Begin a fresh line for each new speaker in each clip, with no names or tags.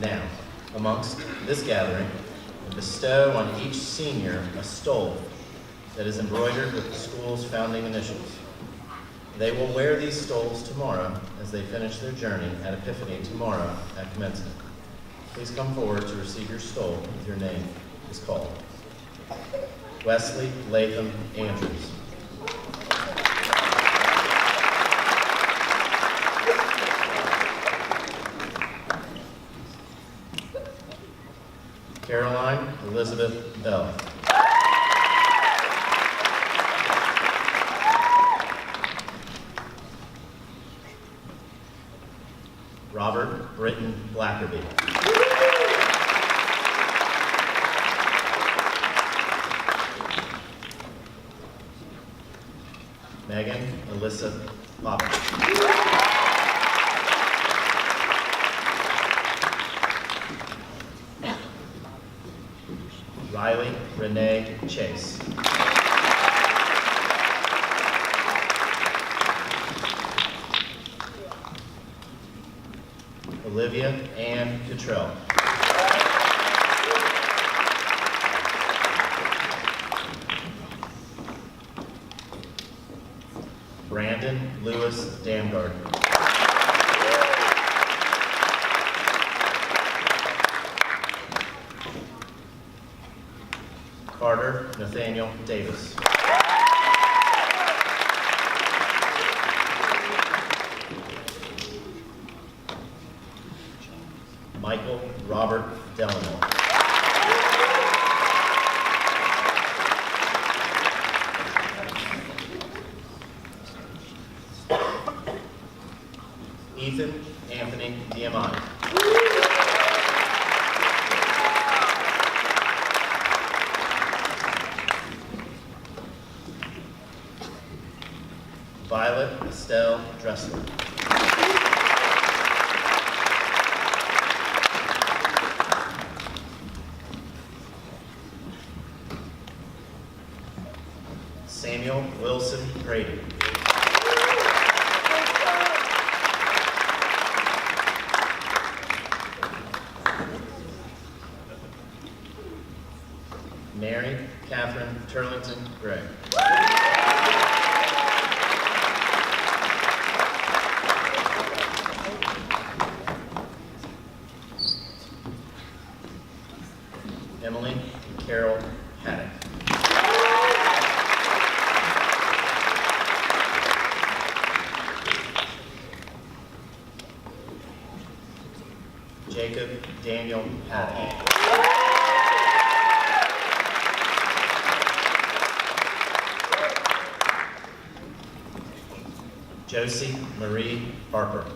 now, amongst this gathering, and bestow on each senior a stole that is embroidered with the school's founding initials. They will wear these stoles tomorrow as they finish their journey at Epiphany tomorrow at commencement. Please come forward to receive your stole if your name is called. Wesley Latham Andrews. Caroline Elizabeth Bell. Robert Britton Blackerby. Megan Alyssa Potter. Riley Renee Chase. Olivia Ann Cottrell. Brandon Lewis Damgard. Carter Nathaniel Davis. Michael Robert Delano. Ethan Anthony Diamante. Violet Estelle Dressler. Samuel Wilson Brady. Mary Catherine Turlington Gray. Emily Carol Haddock. Jacob Daniel Haddock. Josie Marie Harper.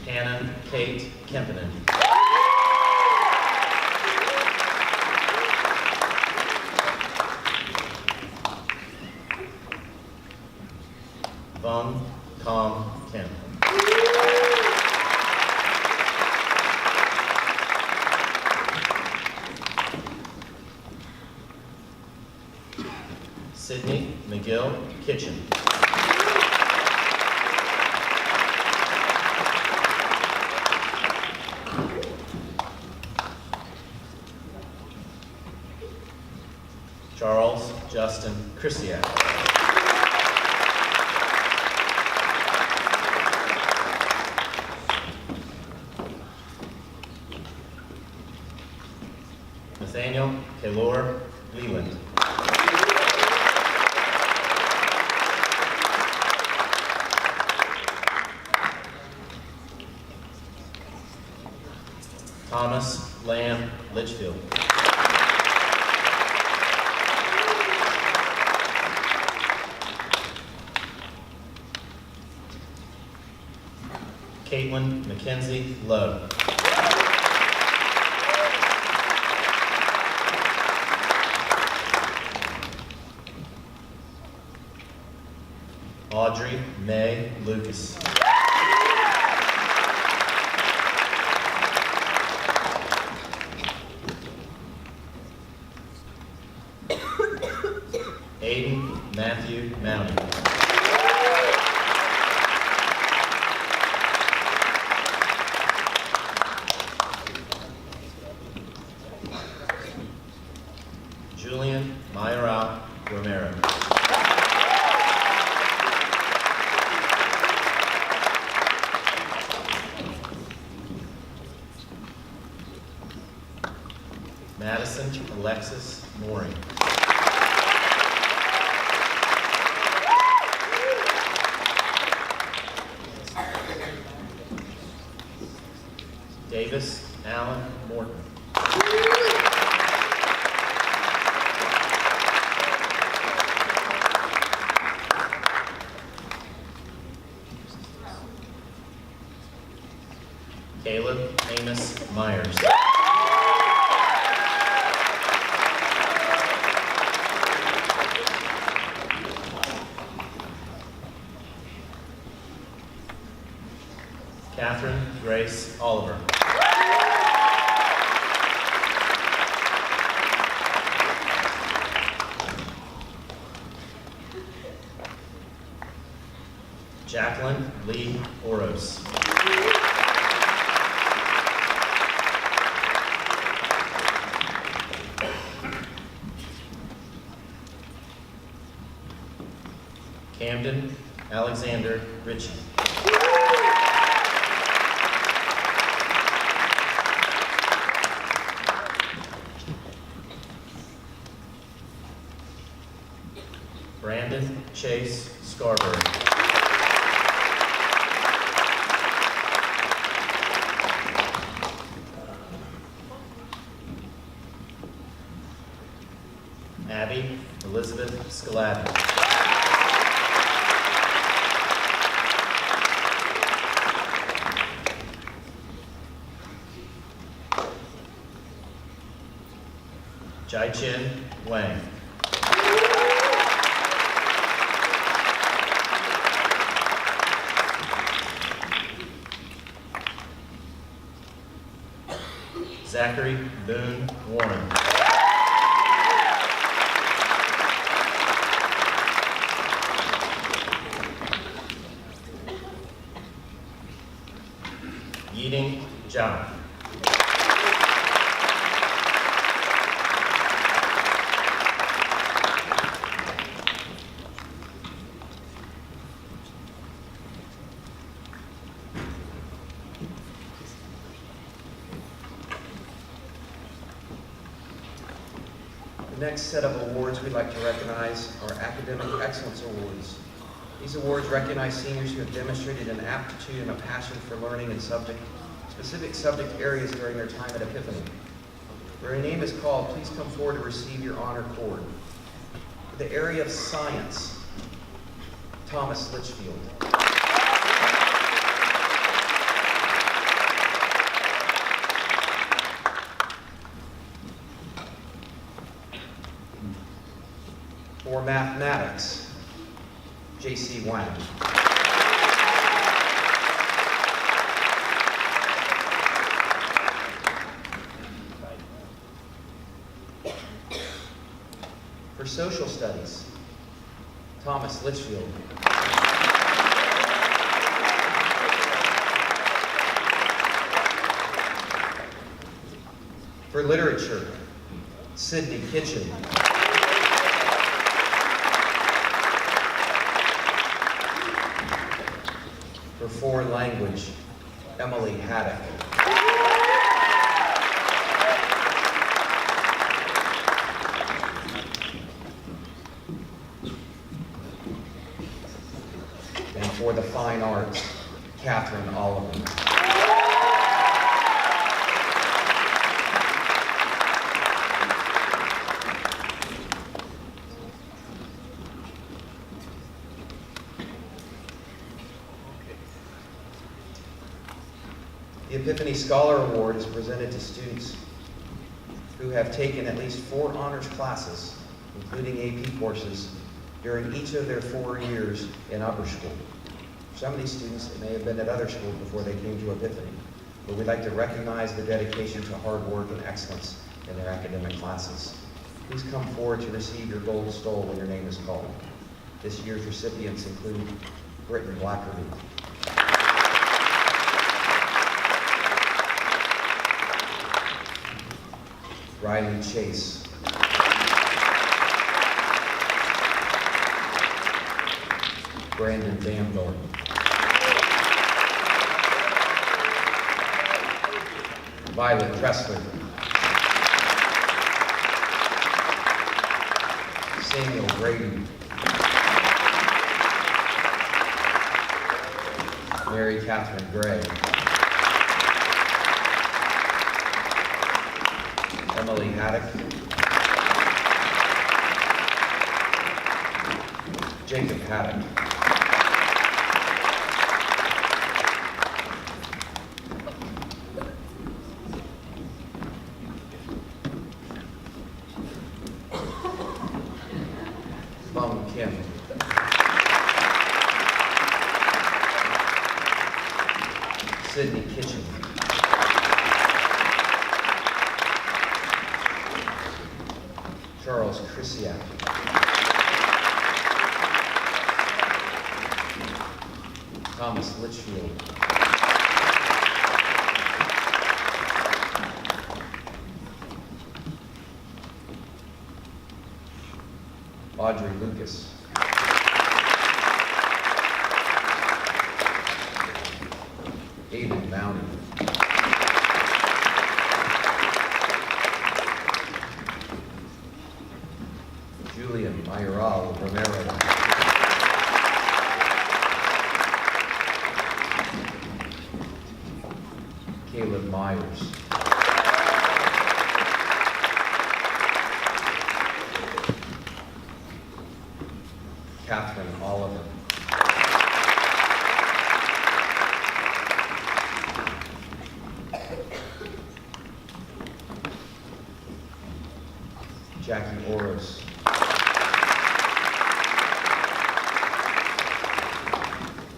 Hannah Kate Kempinen. Vung Tom Kim. Sydney McGill Kitchen. Charles Justin Christiak. Nathaniel Kaylor Leland. Thomas Lamb Litchfield. Caitlin Mackenzie Lowe. Audrey May Lucas. Aiden Matthew Mounty. Julian Mayoral Romero. Madison Alexis Mooring. Davis Allen Morton. Caleb Amos Myers. Catherine Grace Oliver. Jacqueline Lee Oros. Camden Alexander Ritchie. Brandon Chase Scarborough. Abby Elizabeth Scalabby. Jai-Chin Wang. Zachary Boone Warren. Yiding Zhao.
The next set of awards we'd like to recognize are Academic Excellence Awards. These awards recognize seniors who have demonstrated an aptitude and a passion for learning in specific subject areas during their time at Epiphany. Where a name is called, please come forward to receive your honor cord. For the area of science, Thomas Litchfield. For mathematics, J.C. Wang. For social studies, Thomas Litchfield. For literature, Sydney Kitchen. For foreign language, Emily Haddock. And for the fine arts, Catherine Oliver. The Epiphany Scholar Award is presented to students who have taken at least 4 honors classes, including AP courses, during each of their 4 years in upper school. For some of these students, it may have been at other schools before they came to Epiphany, but we'd like to recognize the dedication to hard work and excellence in their academic classes. Please come forward to receive your gold stole when your name is called. This year's recipients include Britton Blackerby, Riley Chase, Brandon Damdor, Violet Dressler, Samuel Grady, Mary Catherine Gray, Emily Haddock, Jacob Haddock, Bum Kim, Sydney Kitchen, Charles Krisiak, Thomas Litchfield, Audrey Lucas, Aiden Mounty, Julian Mayoral Romero, Caleb Myers, Catherine Oliver, Jackie Oros,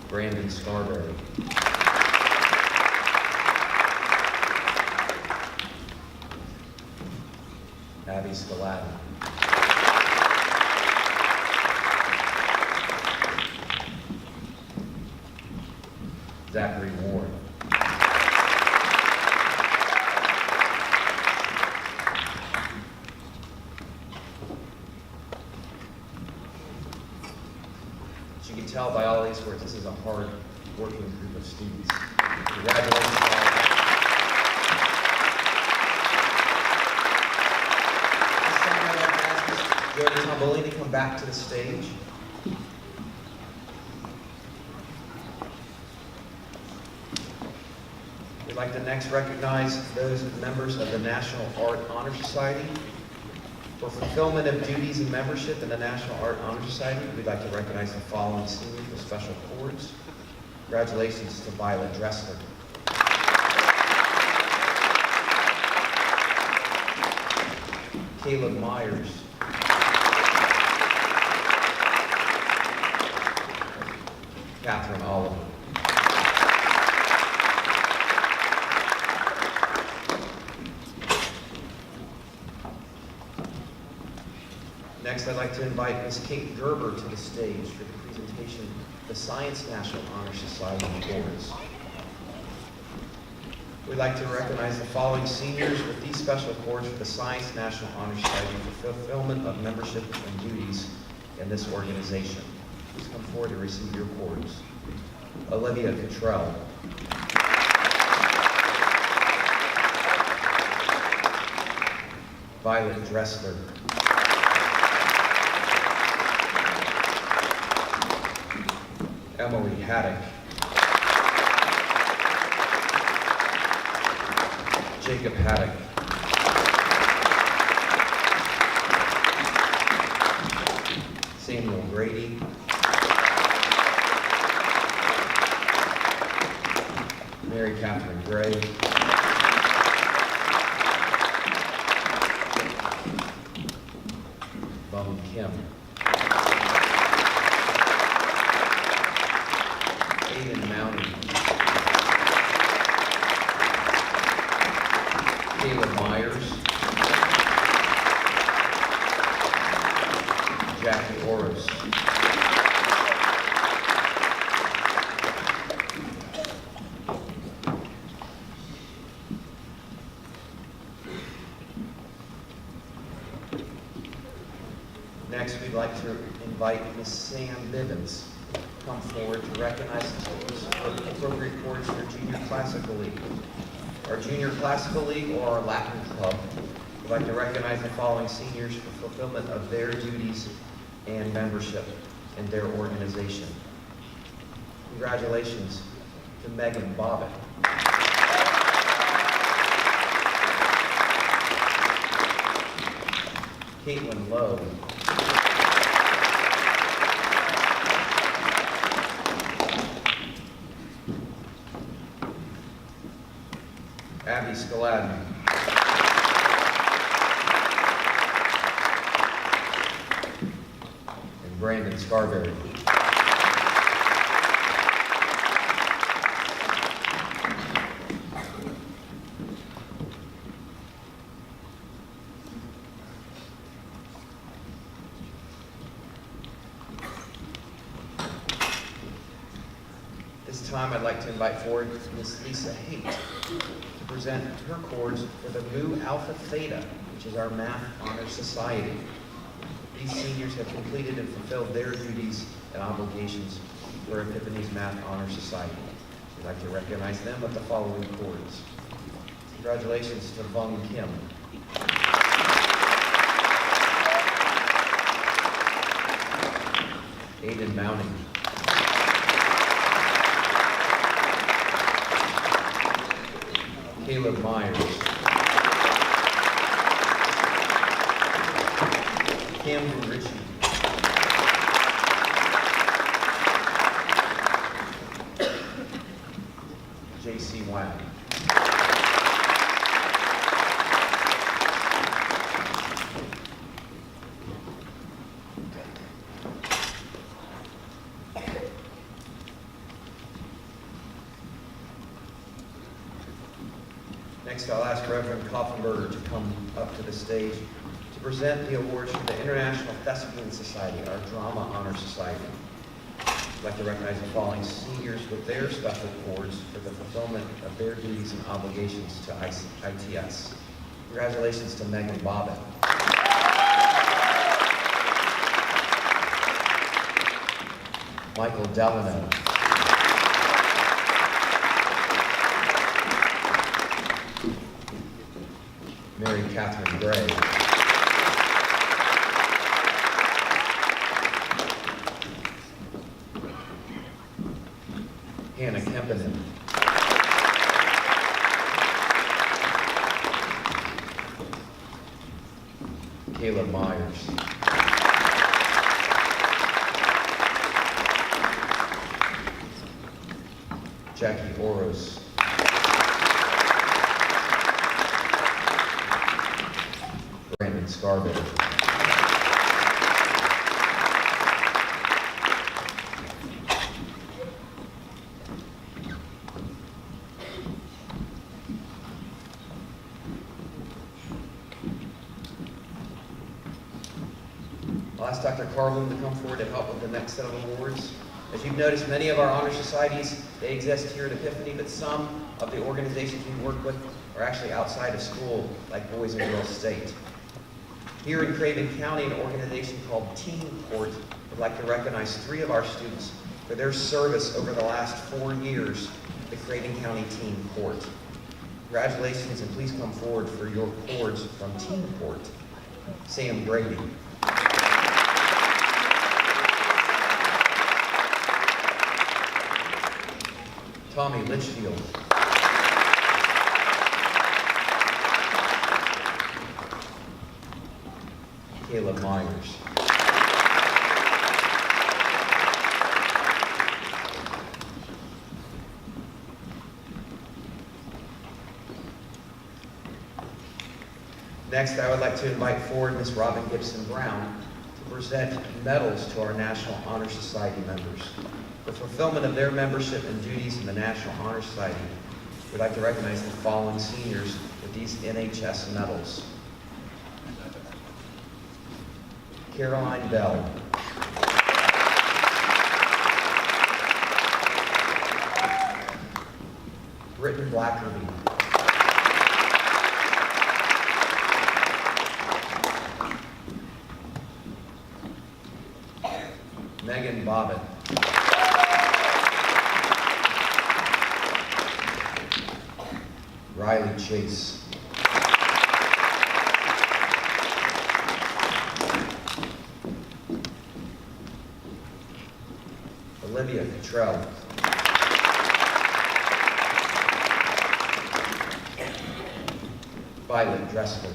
Brandon Scarberry, Abby Scalata, Zachary Ward, as you can tell by all these words, this is a hard working group of students. Congratulations to all. This time I'd like to ask Ms. Jody Tombolini to come back to the stage. We'd like to next recognize those members of the National Art Honor Society. For fulfillment of duties and membership in the National Art Honor Society, we'd like to recognize the following seniors with special awards. Congratulations to Violet Dressler, Caleb Myers, Catherine Oliver, next, I'd like to invite Ms. Kate Gerber to the stage for the presentation of the Science National Honor Society Awards. We'd like to recognize the following seniors with these special awards for the Science National Honor Society for fulfillment of membership and duties in this organization. Please come forward to receive your awards. Olivia Cottrell, Violet Dressler, Emily Haddock, Jacob Haddock, Samuel Grady, Mary Catherine Gray, Bum Kim, Aiden Mounty, Caleb Myers, Jackie Oros. Next, we'd like to invite Ms. Sam Bivens to come forward to recognize the students for appropriate chords for Junior Classical League. Our Junior Classical League, or our Latin Club, would like to recognize the following seniors for fulfillment of their duties and membership in their organization. Congratulations to Megan Bobbitt, Caitlin Lowe, Abby Scaladden, and Brandon Scarberry. This time I'd like to invite forward Ms. Lisa Haight to present her chords for the Mu Alpha Theta, which is our Math Honor Society. These seniors have completed and fulfilled their duties and obligations for Epiphany's Math Honor Society. We'd like to recognize them with the following chords. Congratulations to Vung Kim, Aiden Mounting, Caleb Myers, Campbell Ritchie, J.C. Wang, Next, I'll ask Reverend Koffenberger to come up to the stage to present the awards for the International Thespian Society, our Drama Honor Society. I'd like to recognize the following seniors with their special awards for the fulfillment of their duties and obligations to ITS. Congratulations to Megan Bobbitt, Michael Delano, Mary Catherine Gray, Hannah Kempinen, Caleb Myers, Jackie Oros, Brandon Scarberry, I'll ask Dr. Carlin to come forward to help with the next set of awards. As you've noticed, many of our honor societies, they exist here at Epiphany, but some of the organizations we work with are actually outside of school, like Boys and Girls State. Here in Craven County, an organization called Teen Court would like to recognize 3 of our students for their service over the last 4 years at the Craven County Teen Court. Congratulations, and please come forward for your awards from Teen Court. Sam Brady, Tommy Litchfield, Caleb Myers, Next, I would like to invite forward Ms. Robin Gibson Brown to present medals to our National Honor Society members. For fulfillment of their membership and duties in the National Honor Society, we'd like to recognize the following seniors with these NHS medals. Caroline Bell. Britton Blackerby. Megan Bobbitt. Riley Chase. Olivia Cottrell. Violet Dressler.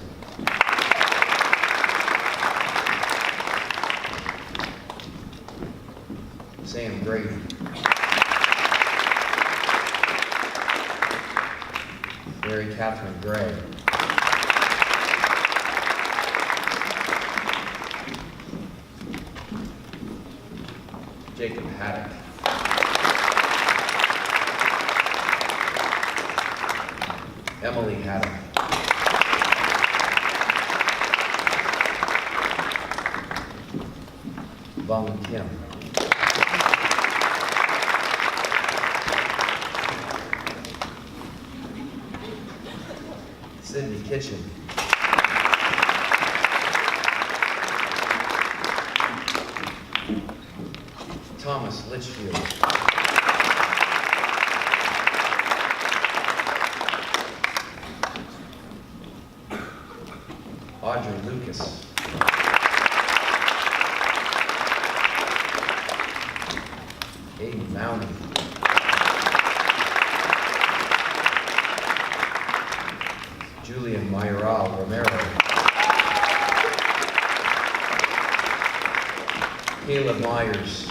Sam Grady. Mary Catherine Gray. Jacob Haddock. Emily Haddock. Vung Kim. Sydney Kitchen. Thomas Litchfield. Audrey Lucas. Aiden Mountain. Julian Mayoral Romero. Caleb Myers.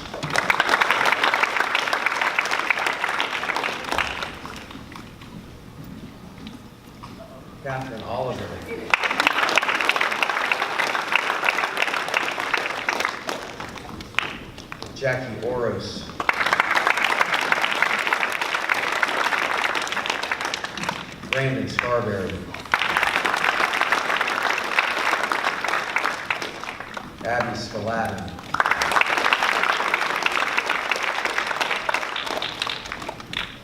Catherine Oliver. Jackie Oros. Brandon Scarberry. Abby Scalatin.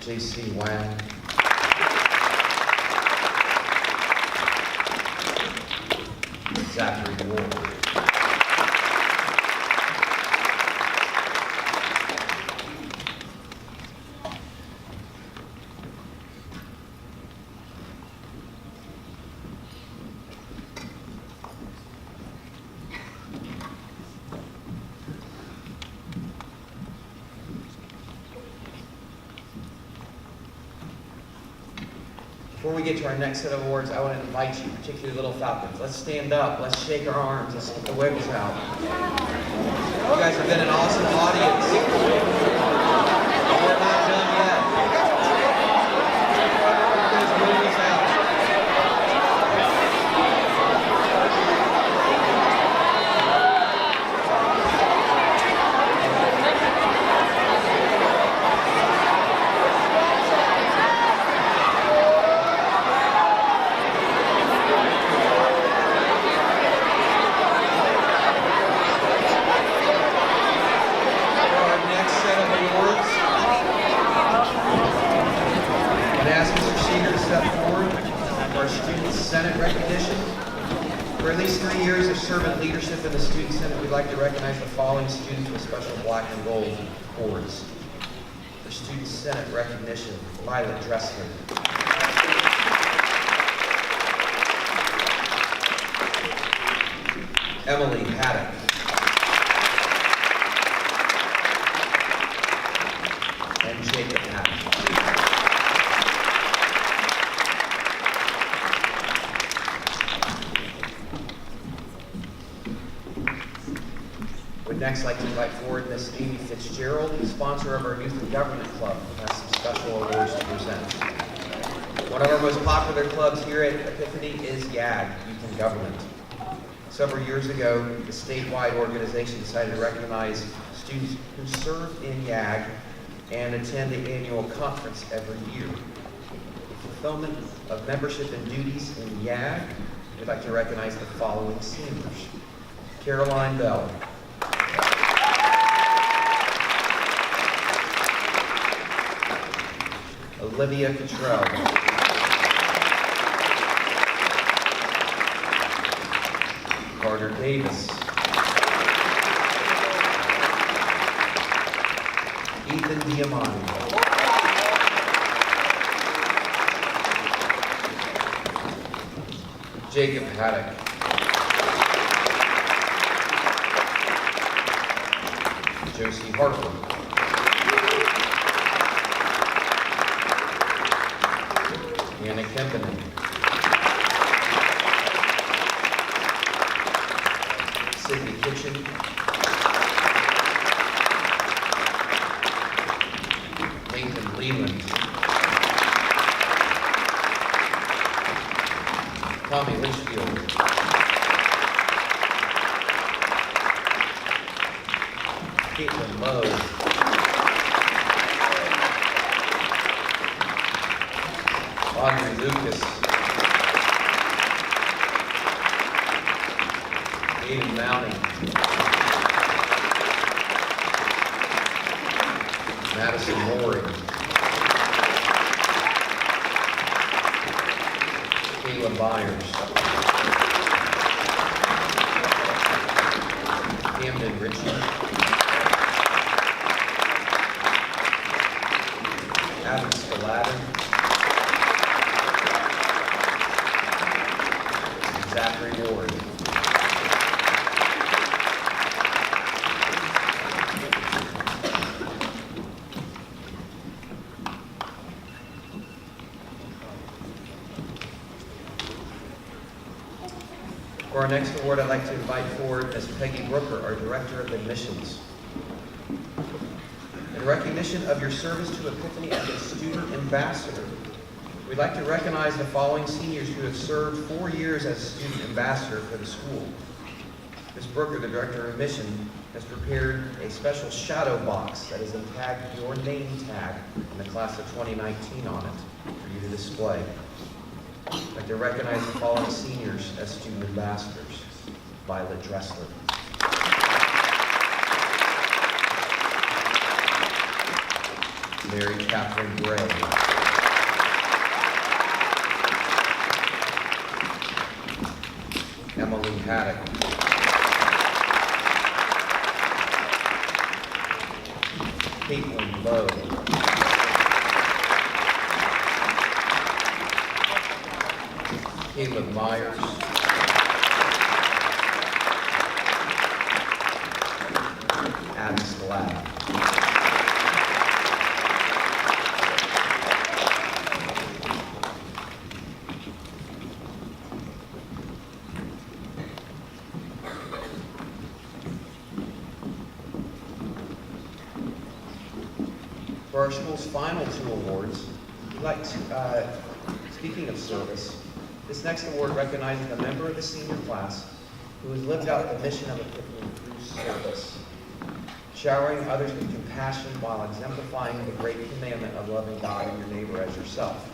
J.C. Wang. Zachary Ward. Before we get to our next set of awards, I want to invite you, particularly Little Falcons. Let's stand up, let's shake our arms, let's get the wiggles out. You guys have been an awesome audience. We're not done yet. Get those wiggles out. Senate recognition. For at least 3 years of servant leadership in the Student Senate, we'd like to recognize the following students with special black and gold awards. For Student Senate recognition, Violet Dressler. Emily Haddock. And Jacob Haddock. Next, I'd like to invite forward Miss Amy Fitzgerald, the sponsor of our Youth and Government Club, who has some special awards to present. One of our most popular clubs here at Epiphany is YAG, Youth and Government. Several years ago, the statewide organization decided to recognize students who serve in YAG and attend the annual conference every year. The fulfillment of membership and duties in YAG, we'd like to recognize the following seniors. Caroline Bell. Olivia Cottrell. Carter Davis. Ethan Diamante. Jacob Haddock. Josie Harper. Anna Kempinen. Sydney Kitchen. Nathan Leland. Tommy Litchfield. Caitlin Lowe. Audrey Lucas. Aiden Mounting. Madison Mooring. Kayla Byers. Camden Ritchie. Adam Spalatin. Zachary Ward. For our next award, I'd like to invite forward Ms. Peggy Brooker, our Director of Admissions. In recognition of your service to Epiphany as a student ambassador, we'd like to recognize the following seniors who have served 4 years as a student ambassador for the school. Ms. Brooker, the Director of Admission, has prepared a special shadow box that has tagged your name tag in the class of 2019 on it for you to display. I'd like to recognize the following seniors as student ambassadors. Violet Dressler. Mary Catherine Gray. Emily Haddock. Caitlin Lowe. Caleb Myers. Adam Spalatin. For our school's final 2 awards, we'd like to, speaking of service, this next award recognizes a member of the senior class who has lived out the mission of Epiphany through service, showering others with compassion while exemplifying the great commandment of loving God and your neighbor as yourself.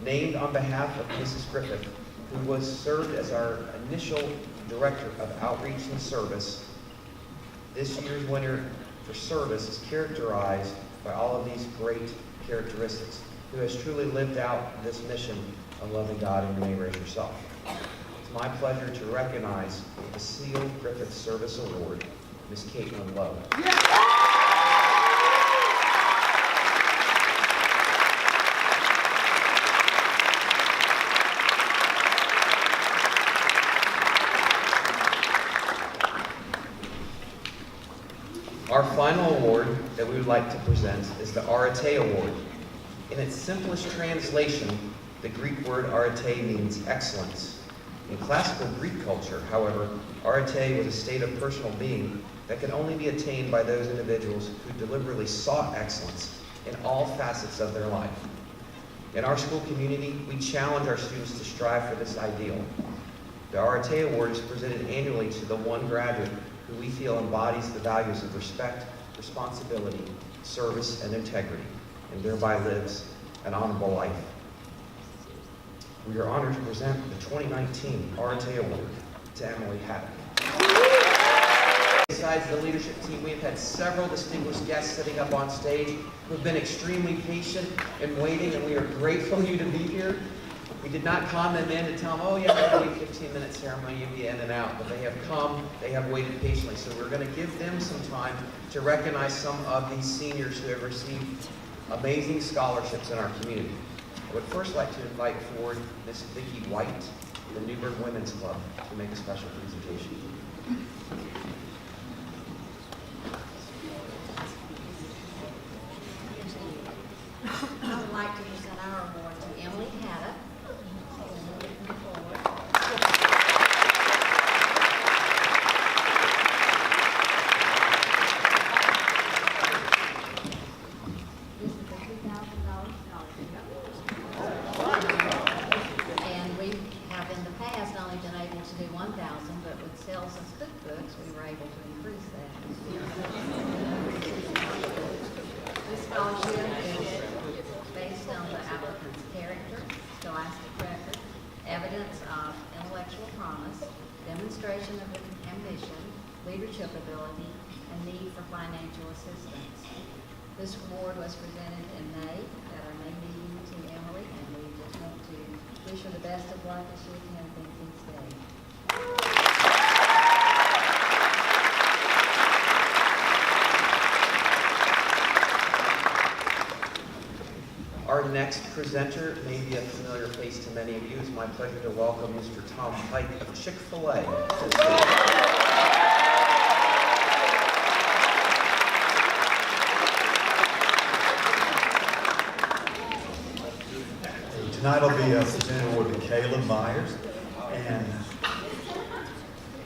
Named on behalf of Mrs. Griffith, who was served as our initial Director of Outreach and Service, this year's winner for service is characterized by all of these great characteristics, who has truly lived out this mission of loving God and your neighbor as yourself. It's my pleasure to recognize the Seal Griffith Service Award, Ms. Caitlin Lowe. Our final award that we would like to present is the Arete Award. In its simplest translation, the Greek word arete means excellence. In classical Greek culture, however, arete was a state of personal being that could only be attained by those individuals who deliberately sought excellence in all facets of their life. In our school community, we challenge our students to strive for this ideal. The Arete Award is presented annually to the one graduate who we feel embodies the values of respect, responsibility, service, and integrity, and thereby lives an honorable life. We are honored to present the 2019 Arete Award to Emily Haddock. Besides the leadership team, we've had several distinguished guests sitting up on stage who've been extremely patient and waiting, and we are grateful you to be here. We did not con them in to tell them, oh yeah, it'll be a 15-minute ceremony, you'll be in and out. But they have come, they have waited patiently. So we're going to give them some time to recognize some of these seniors who have received amazing scholarships in our community. I would first like to invite forward Miss Vicki White, the Newburgh Women's Club, to make a special presentation.
I would like to present our award to Emily Haddock. This is a $2,000 scholarship. And we have in the past only been able to do $1,000, but with sales of cookbooks, we were able to increase that. This scholarship is based on the applicant's character, scholastic record, evidence of intellectual promise, demonstration of ambition, leadership ability, and need for financial assistance. This award was presented in May at our May meeting to Emily, and we just want to wish her the best of luck as she attends these days.
Our next presenter may be a familiar face to many of you. It's my pleasure to welcome Mr. Tom Pike of Chick-fil-A.
Tonight I'll be presenting an award to Caleb Myers, and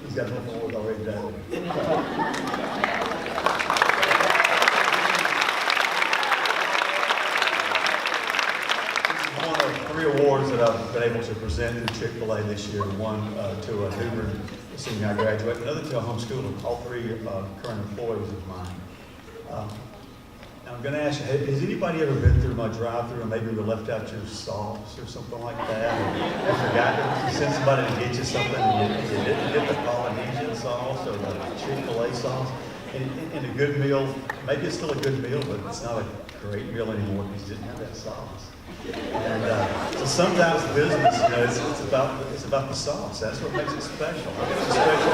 he's got an award already done. One of 3 awards that I've been able to present to Chick-fil-A this year. One to a Newburgh senior high graduate, another to a homeschooler, all 3 current employees of mine. I'm going to ask you, has anybody ever been through my drive-thru and maybe you left out your sauce or something like that? Or forgot to send somebody to get you something and you didn't get the Polynesian sauce or the Chick-fil-A sauce? And a good meal, maybe it's still a good meal, but it's not a great meal anymore because you didn't have that sauce. And so sometimes business, you know, it's about the sauce. That's what makes it special. It's special.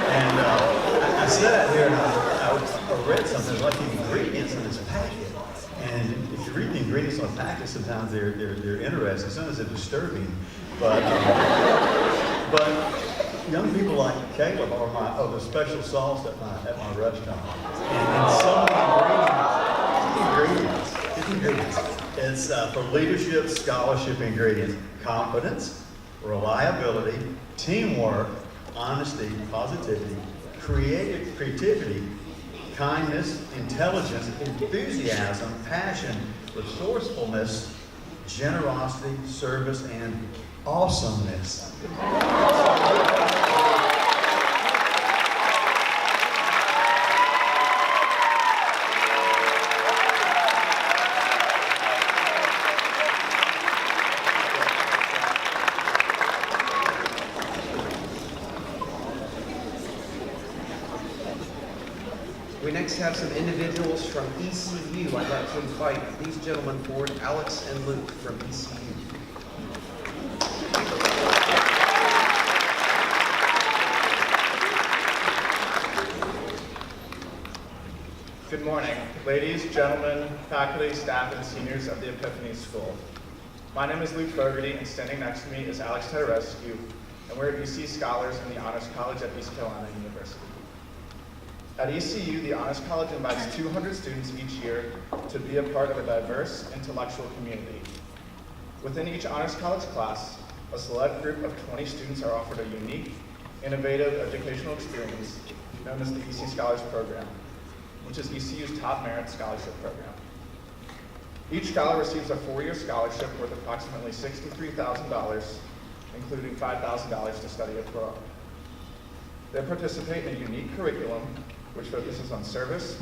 And I sat here and I read something like the ingredients in this packet. And if you read the ingredients on a packet, sometimes they're interesting. Sometimes they're disturbing. But young people like Caleb are the special sauce at my restaurant. And some of the ingredients. It's for leadership, scholarship ingredients: confidence, reliability, teamwork, honesty, positivity, creativity, kindness, intelligence, enthusiasm, passion, resourcefulness, generosity, service, and awesomeness.
We next have some individuals from ECU. I'd like to invite these gentlemen forward, Alex and Luke from ECU.
Good morning, ladies, gentlemen, faculty, staff, and seniors of the Epiphany School. My name is Luke Fogarty, and standing next to me is Alex Tedorescu, and we're EC Scholars in the Honors College at East Carolina University. At ECU, the Honors College invites 200 students each year to be a part of a diverse intellectual community. Within each Honors College class, a select group of 20 students are offered a unique, innovative educational experience known as the EC Scholars Program, which is ECU's top merit scholarship program. Each scholar receives a 4-year scholarship worth approximately $63,000, including $5,000 to study abroad. They participate in a unique curriculum which focuses on service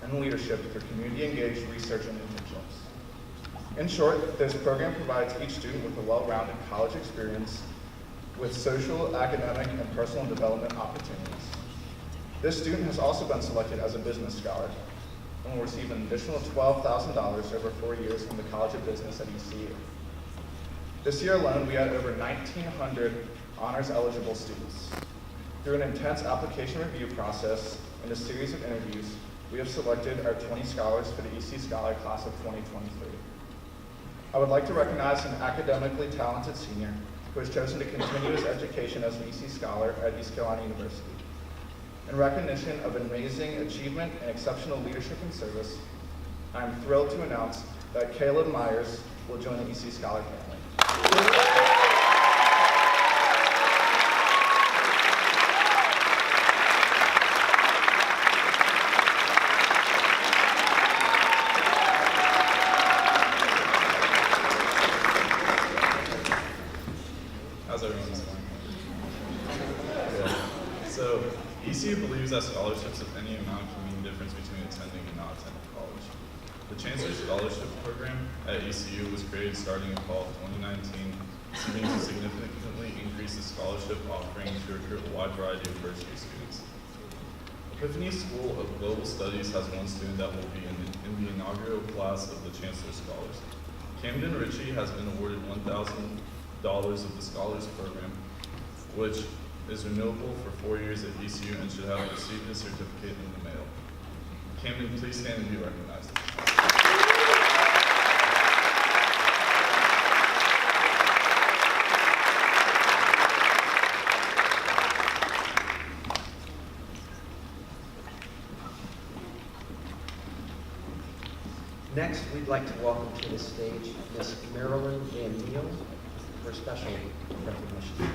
and leadership through community-engaged research and internships. In short, this program provides each student with a well-rounded college experience with social, academic, and personal development opportunities. This student has also been selected as a business scholar and will receive an additional $12,000 over 4 years from the College of Business at ECU. This year alone, we had over 1,900 honors eligible students. Through an intense application review process and a series of interviews, we have selected our 20 scholars for the EC Scholar Class of 2023. I would like to recognize an academically talented senior who has chosen to continue his education as an EC Scholar at East Carolina University. In recognition of amazing achievement and exceptional leadership and service, I am thrilled to announce that Caleb Myers will join the EC Scholar family.
How's everyone this morning? Good. So, ECU believes that scholarships of any amount can mean the difference between attending and not attending college. The Chancellor Scholarship Program at ECU was created starting in fall of 2019, seeking to significantly increase the scholarship offering to recruit a wide variety of first-year students. Epiphany School of Global Studies has one student that will be in the inaugural class of the Chancellor Scholars. Camden Ritchie has been awarded $1,000 of the Scholars Program, which is renewable for 4 years at ECU and should have received his certificate in the mail. Camden, please stand and be recognized.
Next, we'd like to welcome to the stage Miss Marilyn Van Neal for special recognition.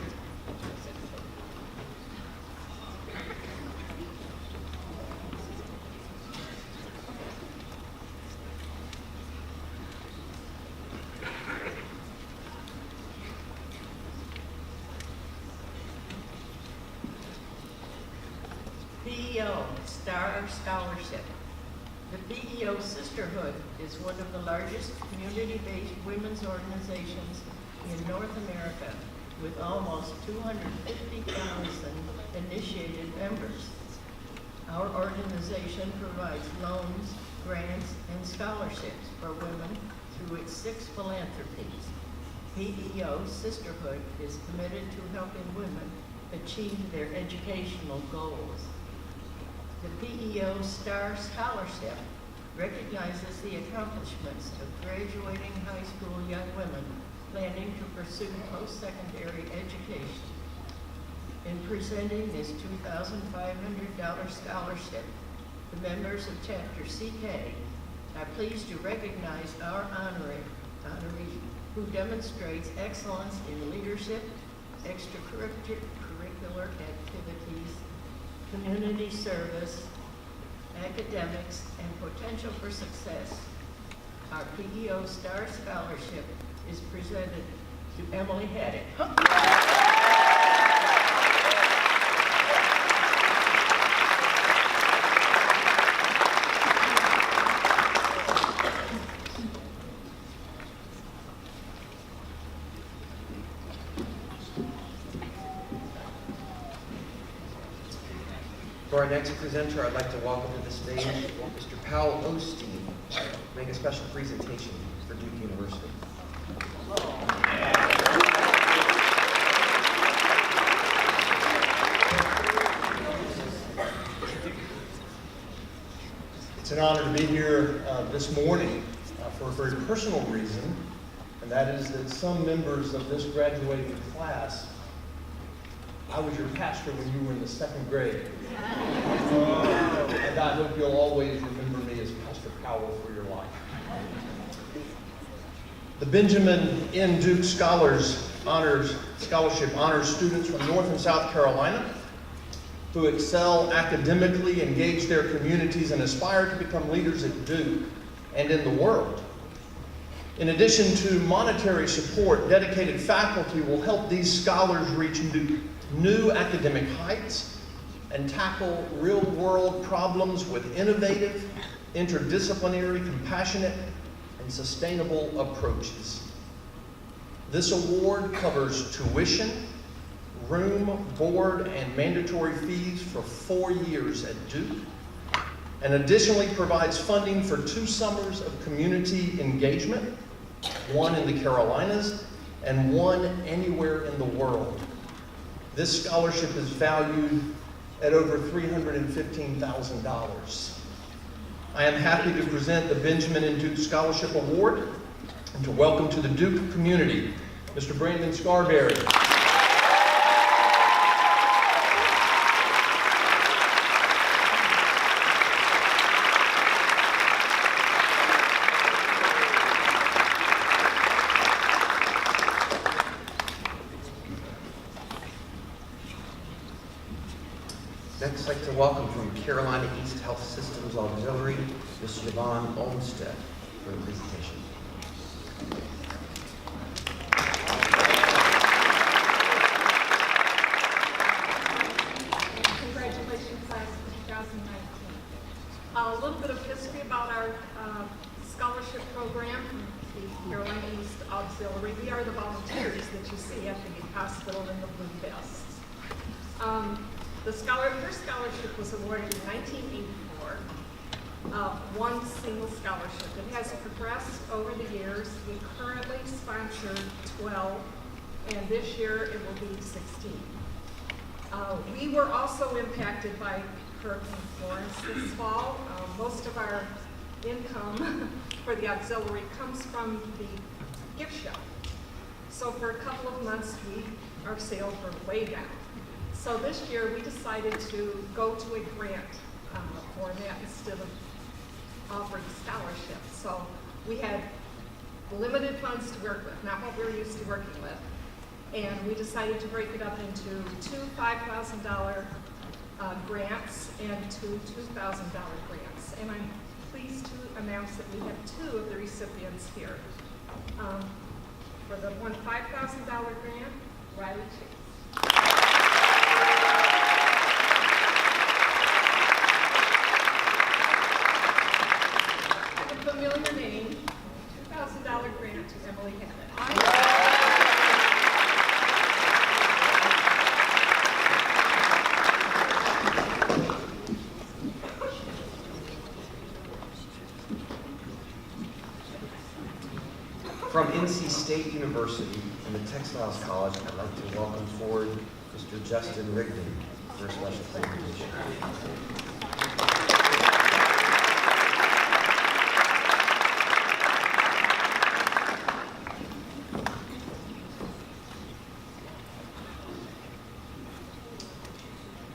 PEO Star Scholarship. The PEO Sisterhood is one of the largest community-based women's organizations in North America, with almost 250,000 initiated members. Our organization provides loans, grants, and scholarships for women through its 6 philanthropies. PEO Sisterhood is committed to helping women achieve their educational goals. The PEO Star Scholarship recognizes the accomplishments of graduating high school young women planning to pursue post-secondary education. In presenting this $2,500 scholarship, the members of Chapter CK are pleased to recognize our honoree who demonstrates excellence in leadership, extracurricular activities, community service, academics, and potential for success. Our PEO Star Scholarship is presented to Emily Haddock.
For our next presenter, I'd like to welcome to the stage Mr. Powell Osteen, make a special presentation for Duke University.
It's an honor to be here this morning for a very personal reason, and that is that some members of this graduating class, I was your pastor when you were in the 2nd grade. And I hope you'll always remember me as Pastor Powell for your life. The Benjamin N. Duke Scholarship honors students from North and South Carolina who excel academically, engage their communities, and aspire to become leaders at Duke and in the world. In addition to monetary support, dedicated faculty will help these scholars reach new academic heights and tackle real-world problems with innovative, interdisciplinary, compassionate, and sustainable approaches. This award covers tuition, room, board, and mandatory fees for 4 years at Duke, and additionally provides funding for 2 summers of community engagement, 1 in the Carolinas and 1 anywhere in the world. This scholarship is valued at over $315,000. I am happy to present the Benjamin and Duke Scholarship Award and to welcome to the Duke community, Mr. Brandon Scarberry.
Next, I'd like to welcome from Carolina East Health Systems Auxiliary, Ms. Yvonne Olmstead for the presentation.
Congratulations, class of 2019. A little bit of history about our scholarship program from the Carolina East Auxiliary. We are the volunteers that you see at the hospital in the blue vests. The first scholarship was awarded in 1984, one single scholarship. It has progressed over the years. We currently sponsor 12, and this year it will be 16. We were also impacted by Hurricane Florence this fall. Most of our income for the auxiliary comes from the gift shop. So for a couple of months, our sales were way down. So this year, we decided to go to a grant format instead of offering scholarships. So we had limited funds to work with, not what we're used to working with. And we decided to break it up into 2 $5,000 grants and 2 $2,000 grants. And I'm pleased to announce that we have 2 of the recipients here. For the one $5,000 grant, Riley Chase. Familiar name, $2,000 grant to Emily Hammond.
From NC State University and the Textiles College, I'd like to welcome forward Mr. Justin Rigdon for a special presentation.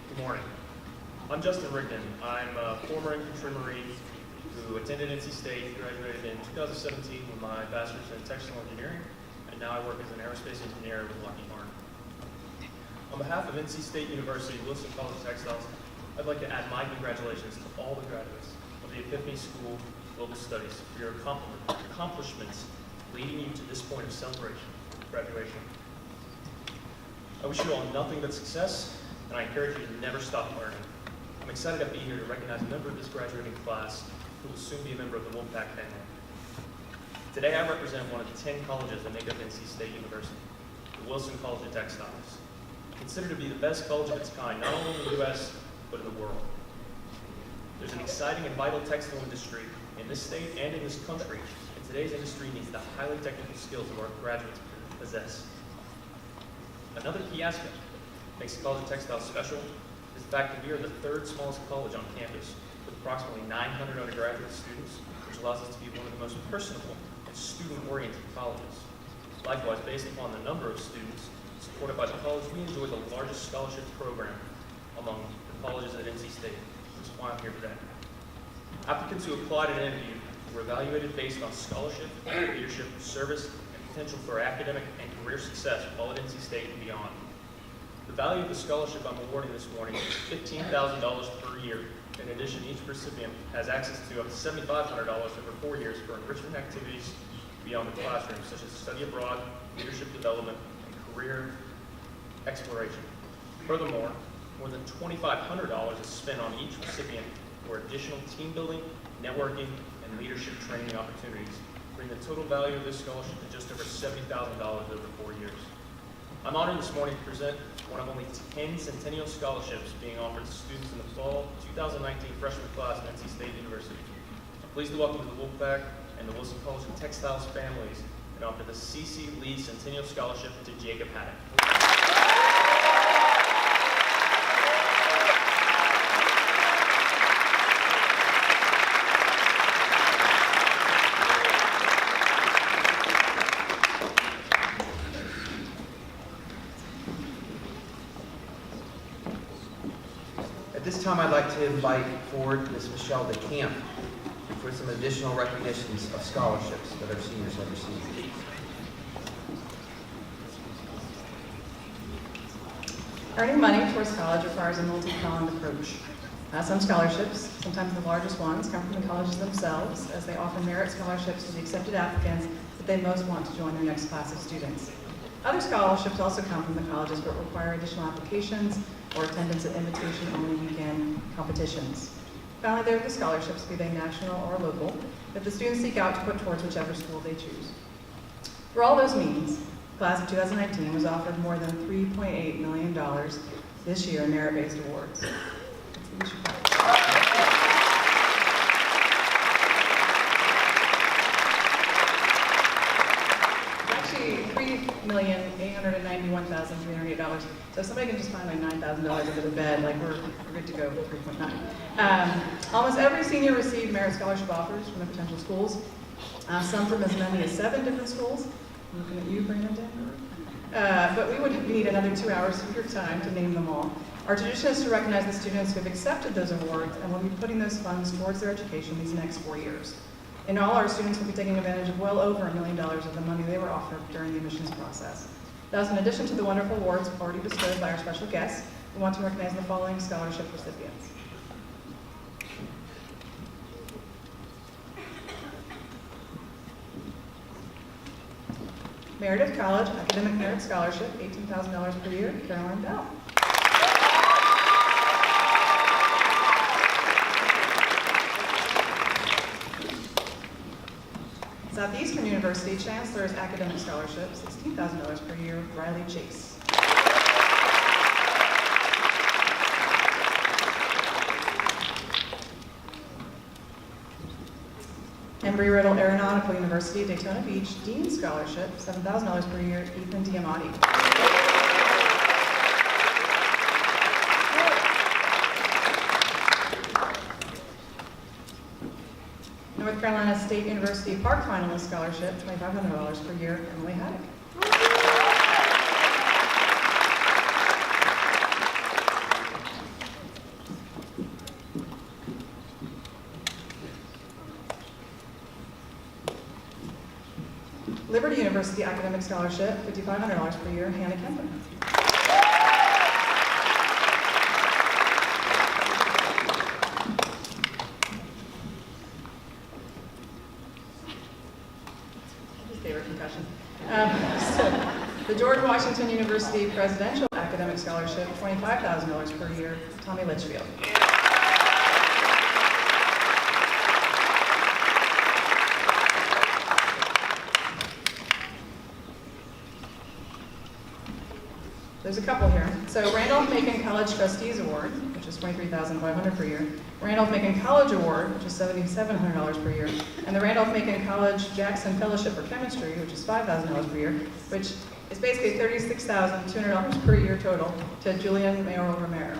Good morning. I'm Justin Rigdon. I'm a former infantry Marine who attended NC State, graduated in 2017 with my bachelor's in textile engineering, and now I work as an aerospace engineer with Lockheed Martin. On behalf of NC State University Wilson College of Textiles, I'd like to add my congratulations to all the graduates of the Epiphany School of Global Studies for your accomplishments leading you to this point of celebration, graduation. I wish you all nothing but success, and I encourage you to never stop learning. I'm excited to be here to recognize a member of this graduating class who will soon be a member of the Wolfpack family. Today I represent one of the 10 colleges that make up NC State University, the Wilson College of Textiles, considered to be the best college of its kind, not only in the U.S., but in the world. There's an exciting and vital textile industry in this state and in this country, and today's industry needs the highly technical skills of our graduates possess. Another key aspect that makes the College of Textiles special is the fact that we are the 3rd smallest college on campus, with approximately 900 undergraduate students, which allows us to be one of the most personable and student-oriented colleges. Likewise, based upon the number of students supported by the college, we enjoy the largest scholarship program among the colleges at NC State, which is why I'm here today. Applicants who applied and interviewed were evaluated based on scholarship, leadership, service, and potential for academic and career success while at NC State and beyond. The value of the scholarship I'm awarding this morning is $15,000 per year. In addition, each recipient has access to up to $7,500 over 4 years for enrichment activities beyond the classroom, such as study abroad, leadership development, and career exploration. Furthermore, more than $2,500 is spent on each recipient for additional team building, networking, and leadership training opportunities, bringing the total value of this scholarship to just over $70,000 over 4 years. I'm honored this morning to present one of only 10 Centennial Scholarships being offered to students in the fall 2019 freshman class at NC State University. I'm pleased to welcome to the Wolfpack and the Wilson College and Textiles families and offer the C.C. Lee Centennial Scholarship to Jacob Haddock.
At this time, I'd like to invite forward Ms. Michelle DeCamp for some additional recognitions of scholarships that our seniors have received.
Earning money towards college requires a multi-pronged approach. Some scholarships, sometimes the largest ones, come from the colleges themselves, as they offer merit scholarships to the accepted applicants that they most want to join their next class of students. Other scholarships also come from the colleges but require additional applications or attendance at invitation-only weekend competitions. Finally, there are the scholarships, be they national or local, that the students seek out to put towards whichever school they choose. For all those means, the class of 2019 was offered more than $3.8 million this year in merit-based awards. Actually, $3,891,308. So if somebody can just find like $9,000 under the bed, like we're good to go for 3.9. Almost every senior received merit scholarship offers from the potential schools. Some from as many as 7 different schools. I'm looking at you, Brandon. But we would need another 2 hours of your time to name them all. Our tradition is to recognize the students who have accepted those awards and will be putting those funds towards their education these next 4 years. In all, our students will be taking advantage of well over $1 million of the money they were offered during the admissions process. Thus, in addition to the wonderful awards already bestowed by our special guests, we want to recognize the following scholarship recipients. Meredith College Academic Merit Scholarship, $18,000 per year, Caroline Bell. Southeastern University Chancellor's Academic Scholarship, $16,000 per year, Riley Chase. Embry-Riddle Aeronautical University, Daytona Beach, Dean Scholarship, $7,000 per year, Ethan Diamati. North Carolina State University Park Finalist Scholarship, $2,500 per year, Emily Haddock. Liberty University Academic Scholarship, $5,500 per year, Hannah Kemper. Favorite concussion. The George Washington University Presidential Academic Scholarship, $25,000 per year, Tommy Litchfield. There's a couple here. So Randolph-Macon College Trustees Award, which is $23,500 per year. Randolph-Macon College Award, which is $7,700 per year. And the Randolph-Macon College Jackson Fellowship for Chemistry, which is $5,000 per year, which is basically $36,200 per year total to Julian Mayoral Romero.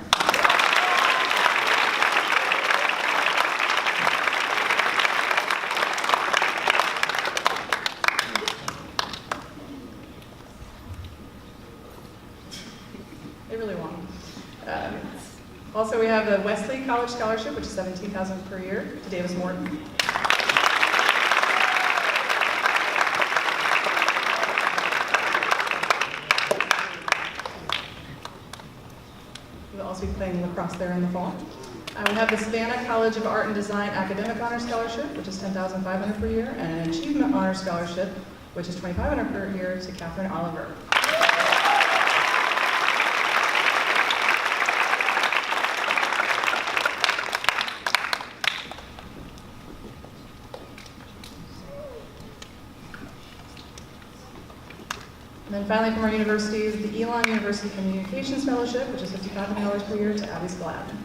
They really want them. Also, we have the Wesley College Scholarship, which is $17,000 per year, to Davis Morton. We'll also be playing lacrosse there in the fall. We have the Savannah College of Art and Design Academic Honor Scholarship, which is $10,500 per year, and an Achievement Honor Scholarship, which is $2,500 per year, to Catherine Oliver. And then finally, from our universities, the Elon University Communications Fellowship, which is $5,500 per year, to Abby Spladden.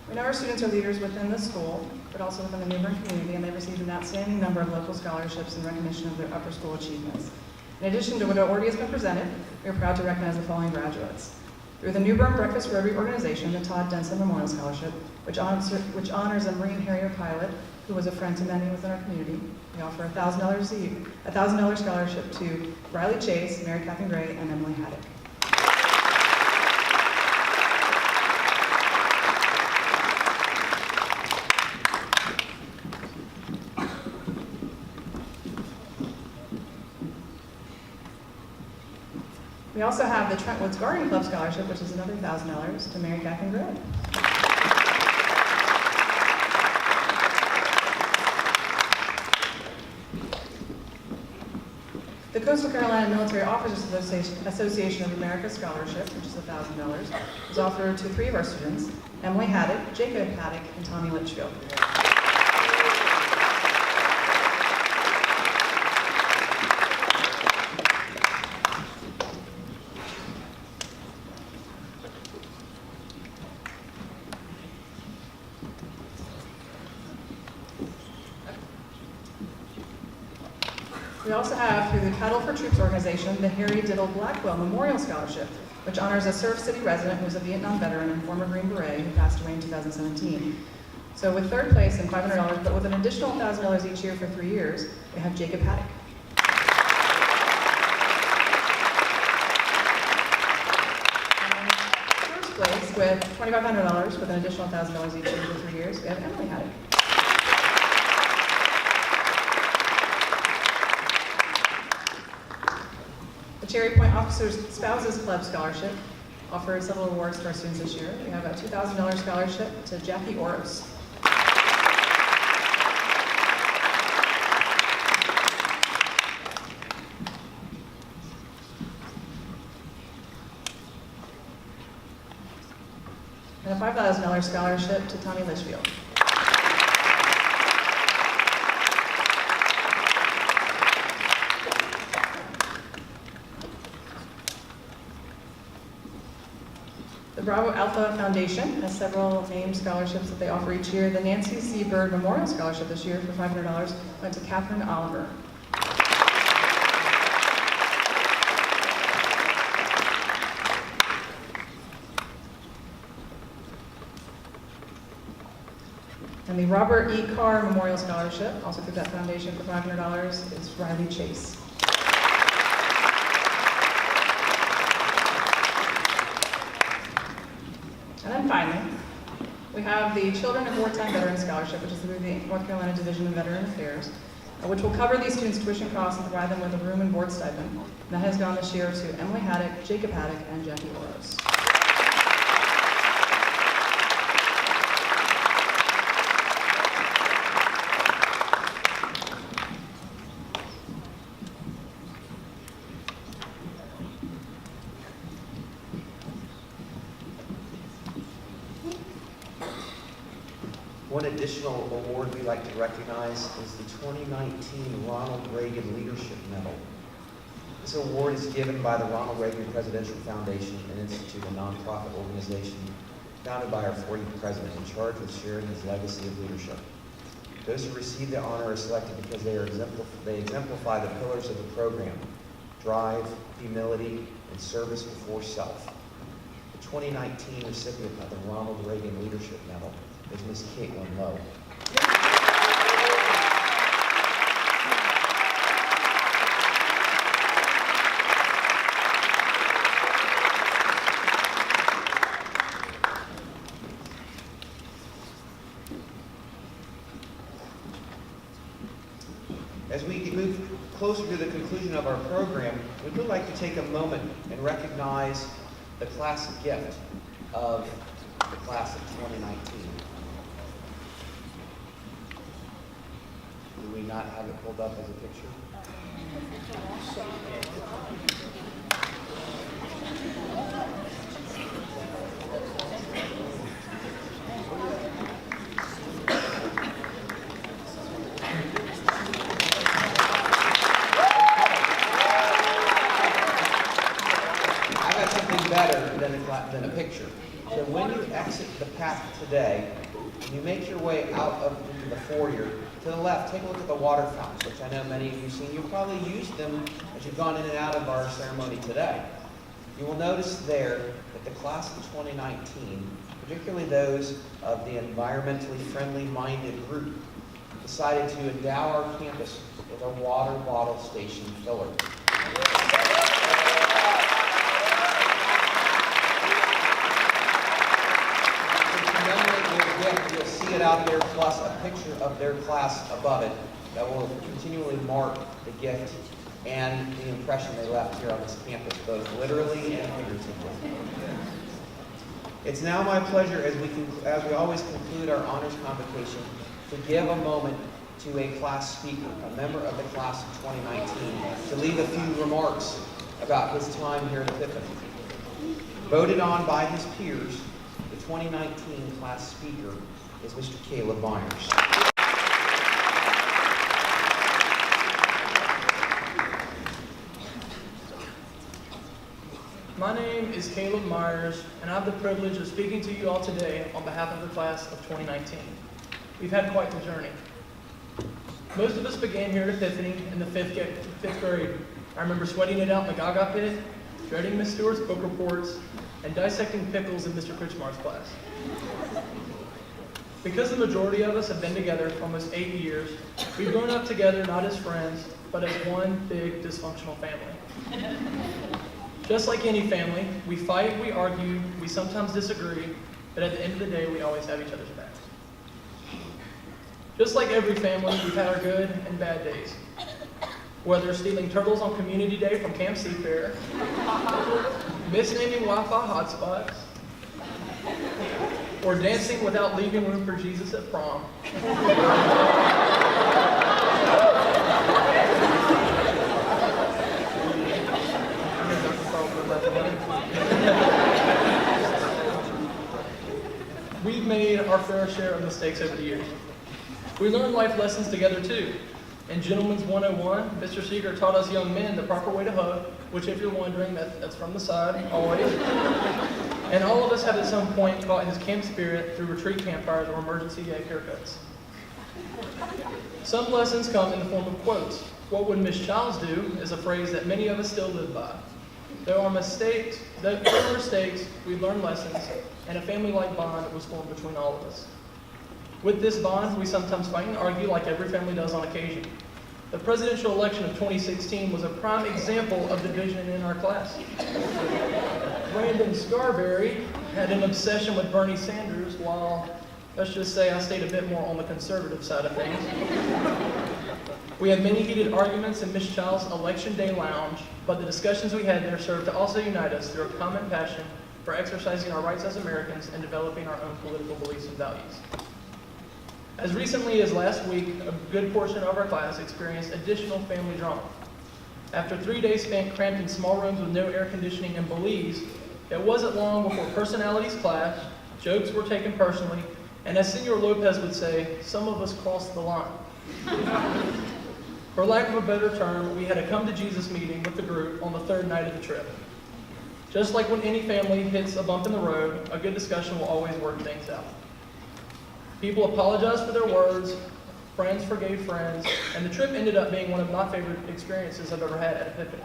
We know our students are leaders within the school, but also within the New Bern community, and they've received an outstanding number of local scholarships in recognition of their upper school achievements. In addition to what already has been presented, we are proud to recognize the following graduates. Through the New Bern Breakfast for Every organization, the Todd Denson Memorial Scholarship, which honors a Marine Harrier pilot who was a friend to many within our community. We offer a $1,000 scholarship to Riley Chase, Mary Catherine Gray, and Emily Haddock. We also have the Trentwoods Garden Club Scholarship, which is another $1,000 to Mary Catherine Gray. The Coastal Carolina Military Officers Association of America Scholarship, which is $1,000, is offered to 3 of our students, Emily Haddock, Jacob Haddock, and Tommy Litchfield. We also have, through the Cattle for Troops organization, the Harry Diddle Blackwell Memorial Scholarship, which honors a Surf City resident who was a Vietnam veteran and former Green Beret who passed away in 2017. So with 3rd place and $500, but with an additional $1,000 each year for 3 years, we have Jacob Haddock. And 1st place with $2,500 with an additional $1,000 each year for 3 years, we have Emily Haddock. The Cherry Point Officers Spouses Club Scholarship offered several awards to our students this year. We have a $2,000 scholarship to Jackie Oros. And a $5,000 scholarship to Tommy Litchfield. The Bravo Alpha Foundation has several named scholarships that they offer each year. The Nancy C. Bird Memorial Scholarship this year for $500 went to Catherine Oliver. And the Robert E. Carr Memorial Scholarship, also through that foundation for $500, is Riley Chase. And then finally, we have the Children of Wartime Veteran Scholarship, which is through the North Carolina Division of Veteran Affairs, which will cover these students' tuition costs and provide them with a room and board stipend. And that has gone this year to Emily Haddock, Jacob Haddock, and Jackie Oros.
One additional award we'd like to recognize is the 2019 Ronald Reagan Leadership Medal. This award is given by the Ronald Reagan Presidential Foundation, an institute, a nonprofit organization founded by our 40th president and charged with sharing his legacy of leadership. Those who receive the honor are selected because they exemplify the pillars of the program: drive, humility, and service before self. The 2019 recipient of the Ronald Reagan Leadership Medal is Ms. Caitlin Lowe. As we move closer to the conclusion of our program, we would like to take a moment and recognize the classic gift of the class of 2019. Do we not have it pulled up as a picture? I got something better than a picture. So when you exit the path today, and you make your way out of into the foyer, to the left, take a look at the water fountains, which I know many of you have seen. You'll probably use them as you've gone in and out of our ceremony today. You will notice there that the class of 2019, particularly those of the environmentally friendly-minded group, decided to endow our campus with a water bottle station filler. You'll see it out there, plus a picture of their class above it that will continually mark the gift and the impression they left here on this campus, both literally and figuratively. It's now my pleasure, as we always conclude our Honors Convocation, to give a moment to a class speaker, a member of the class of 2019, to leave a few remarks about his time here at Epiphany. Voted on by his peers, the 2019 class speaker is Mr. Caleb Myers.
My name is Caleb Myers, and I have the privilege of speaking to you all today on behalf of the class of 2019. We've had quite the journey. Most of us began here at Epiphany in the fifth grade. I remember sweating it out in the Gaga pit, dreading Miss Stewart's book reports, and dissecting pickles in Mr. Critchmar's class. Because the majority of us have been together for almost 8 years, we've grown up together not as friends, but as one big dysfunctional family. Just like any family, we fight, we argue, we sometimes disagree, but at the end of the day, we always have each other's backs. Just like every family, we've had our good and bad days. Whether stealing turtles on Community Day from Camp Seafair, misnaming Wi-Fi hotspots, or dancing without leaving room for Jesus at prom. We've made our fair share of mistakes over the years. We learned life lessons together too. In Gentleman's 101, Mr. Seeger taught us young men the proper way to hug, which if you're wondering, that's from the side, always. And all of us have at some point caught his camp spirit through retreat campfires or emergency gag haircuts. Some lessons come in the form of quotes. What would Miss Childs do is a phrase that many of us still live by. There are mistakes, we learn lessons, and a family-like bond was formed between all of us. With this bond, we sometimes fight and argue like every family does on occasion. The presidential election of 2016 was a prime example of division in our class. Brandon Scarberry had an obsession with Bernie Sanders, while, let's just say, I stayed a bit more on the conservative side of things. We had many heated arguments in Miss Child's Election Day Lounge, but the discussions we had there served to also unite us through a common passion for exercising our rights as Americans and developing our own political beliefs and values. As recently as last week, a good portion of our class experienced additional family drama. After 3 days spent cramped in small rooms with no air conditioning and Belize, it wasn't long before personalities clashed, jokes were taken personally, and as Senor Lopez would say, some of us crossed the line. For lack of a better term, we had a come to Jesus meeting with the group on the third night of the trip. Just like when any family hits a bump in the road, a good discussion will always work things out. People apologized for their words, friends forgave friends, and the trip ended up being one of my favorite experiences I've ever had at Epiphany.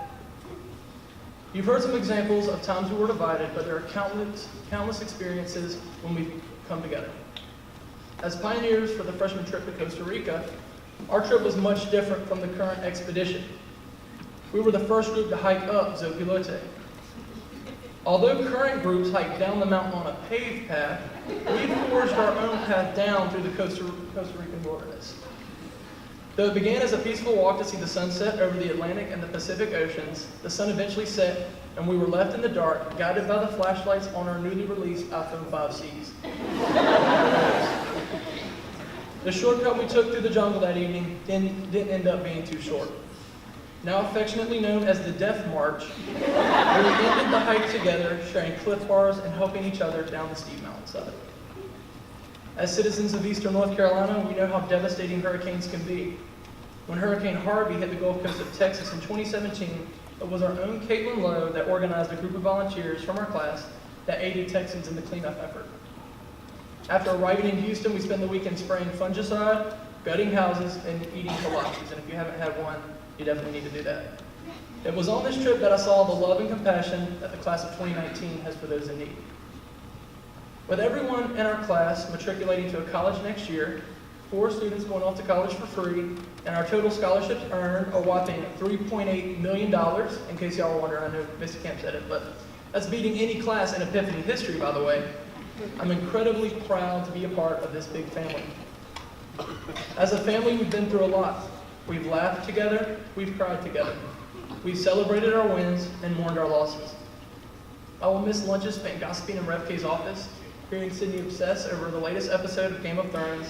You've heard some examples of times we were divided, but there are countless experiences when we come together. As pioneers for the freshman trip to Costa Rica, our trip was much different from the current expedition. We were the first group to hike up Zopilote. Although current groups hiked down the mountain on a paved path, we forged our own path down through the Costa Rican wilderness. Though it began as a peaceful walk to see the sunset over the Atlantic and the Pacific Oceans, the sun eventually set, and we were left in the dark, guided by the flashlights on our newly released iPhone 5Cs. The shortcut we took through the jungle that evening didn't end up being too short. Now affectionately known as the Death March, we ended the hike together, sharing Cliff Bars and helping each other down the steep mountainside. As citizens of eastern North Carolina, we know how devastating hurricanes can be. When Hurricane Harvey hit the Gulf Coast of Texas in 2017, it was our own Caitlin Lowe that organized a group of volunteers from our class that aided Texans in the cleanup effort. After arriving in Houston, we spent the weekend spraying fungicide, gutting houses, and eating kolaches. And if you haven't had one, you definitely need to do that. It was on this trip that I saw the love and compassion that the class of 2019 has for those in need. With everyone in our class matriculating to a college next year, 4 students going off to college for free, and our total scholarships earned a whopping $3.8 million, in case y'all were wondering. I know Mr. Camp said it, but that's beating any class in Epiphany history, by the way. I'm incredibly proud to be a part of this big family. As a family, we've been through a lot. We've laughed together, we've cried together. We've celebrated our wins and mourned our losses. I will miss lunches spent gossiping in Rev K's office, hearing Sydney obsess over the latest episode of Game of Thrones,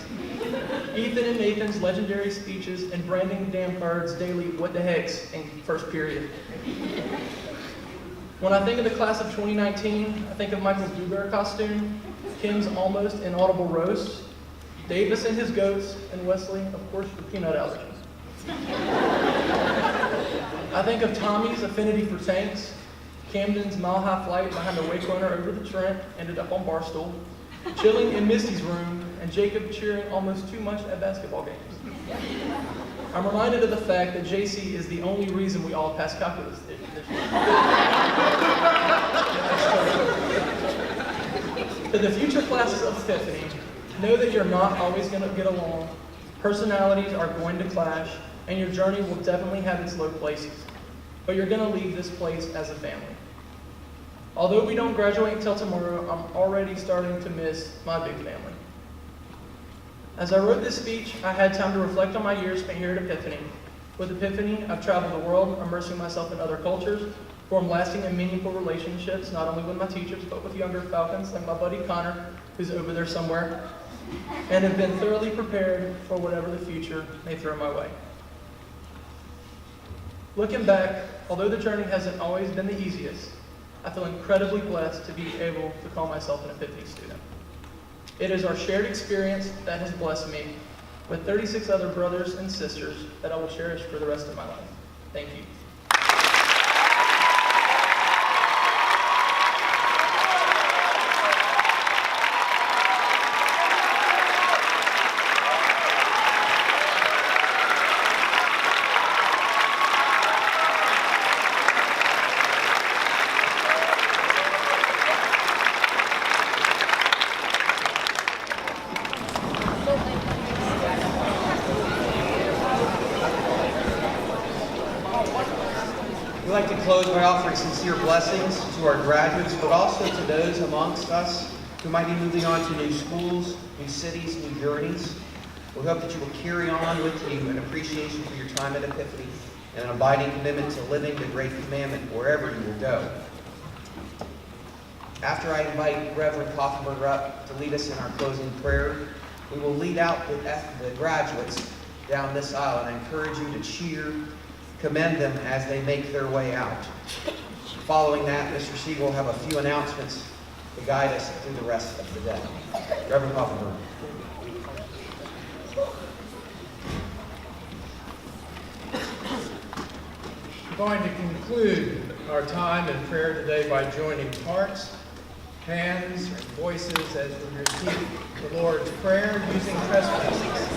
Ethan and Nathan's legendary speeches, and Brandon Damford's daily what the heck's in first period. When I think of the class of 2019, I think of Michael's blueberry costume, Kim's almost inaudible roast, Davis and his goats, and Wesley, of course, the peanut allergy. I think of Tommy's affinity for tanks, Camden's mile-high flight behind a wake runner over the Trent, ended up on Barstool, chilling in Misty's room, and Jacob cheering almost too much at basketball games. I'm reminded of the fact that JC is the only reason we all passed calculus this year. To the future classes of Epiphany, know that you're not always going to get along, personalities are going to clash, and your journey will definitely have its low places. But you're going to leave this place as a family. Although we don't graduate until tomorrow, I'm already starting to miss my big family. As I wrote this speech, I had time to reflect on my years spent here at Epiphany. With Epiphany, I've traveled the world, immersing myself in other cultures, formed lasting and meaningful relationships, not only with my teachers, but with younger Falcons like my buddy Connor, who's over there somewhere, and have been thoroughly prepared for whatever the future may throw my way. Looking back, although the journey hasn't always been the easiest, I feel incredibly blessed to be able to call myself an Epiphany student. It is our shared experience that has blessed me with 36 other brothers and sisters that I will cherish for the rest of my life. Thank you.
We'd like to close by offering sincere blessings to our graduates, but also to those amongst us who might be moving on to new schools, new cities, new journeys. We hope that you will carry on with you an appreciation for your time at Epiphany and an abiding commitment to living the Great Commandment wherever you will go. After I invite Reverend Koffenberger up to lead us in our closing prayer, we will lead out the graduates down this aisle, and I encourage you to cheer, commend them as they make their way out. Following that, Mr. Siegel will have a few announcements to guide us through the rest of the day. Reverend Koffenberger.
We're going to conclude our time in prayer today by joining hearts, hands, and voices as we repeat the Lord's Prayer using trespasses.